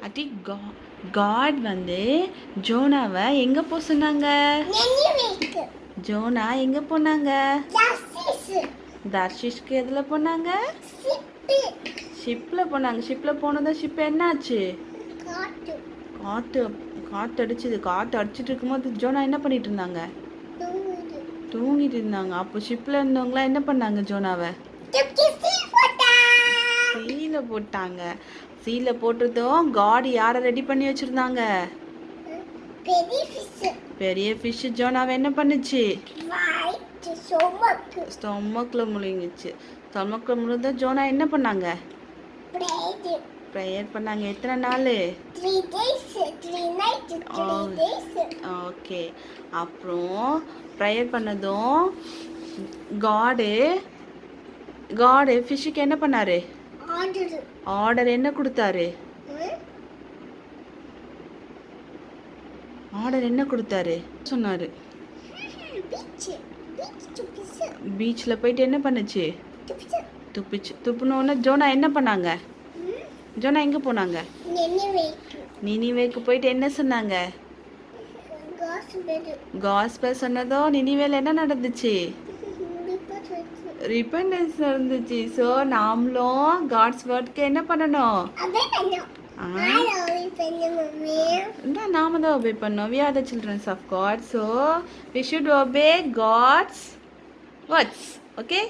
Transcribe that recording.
அடி காட் வந்து ஜோனாவை எங்கே போக சொன்னாங்க? ஜோனா எங்கே போனாங்க? தர்ஷிஷ்க்கு எதில் போனாங்க? ஷிப்பில் போனாங்க. ஷிப்பில் போனதும் ஷிப் என்னாச்சு? காற்று காற்று அடிச்சுது. காற்று அடிச்சுட்டு இருக்கும்போது ஜோனா என்ன பண்ணிட்டு இருந்தாங்க? தூங்கிட்டு இருந்தாங்க. அப்போ ஷிப்பில் இருந்தவங்களாம் என்ன பண்ணாங்க? ஜோனாவை சீல போட்டாங்க. சீல போட்டதும் காட் யாரை ரெடி பண்ணி வச்சிருந்தாங்க? பெரிய ஃபிஷ் ஜோனாவை என்ன பண்ணுச்சு? ஸ்டொமக்கில் முழுங்கிச்சு. ஸ்டொமக்கில் முழுந்த ஜோனா என்ன பண்ணாங்க? ப்ரேயர் பண்ணாங்க. எத்தனை நாள்? 3 days 3 nights 3 days. ஓகே. அப்புறம் ப்ரேயர் பண்ணதும் காடு ஃபிஷ்ஷுக்கு என்ன பண்ணாரு? ஆர்டர் என்ன கொடுத்தாரு? ஆர்டர் என்ன கொடுத்தாரு சொன்னாரு? பீச்சில் போயிட்டு என்ன பண்ணுச்சு? துப்பிச்சு. துப்புனோடனே ஜோனா என்ன பண்ணாங்க? ஜோனா எங்கே போனாங்க? நினிவேக்கு போயிட்டு என்ன சொன்னாங்க? காஸ்பல் சொன்னதோ நினிவேல என்ன நடந்துச்சு? ரிப்பெண்டன்ஸ் நடந்துச்சு. ஸோ நாமளும் காட்ஸ் வேர்ட்க்கு என்ன பண்ணணும்? நாம தான் ஒபே பண்ணோம். We are the children of God. So we should obey God's words. Okay?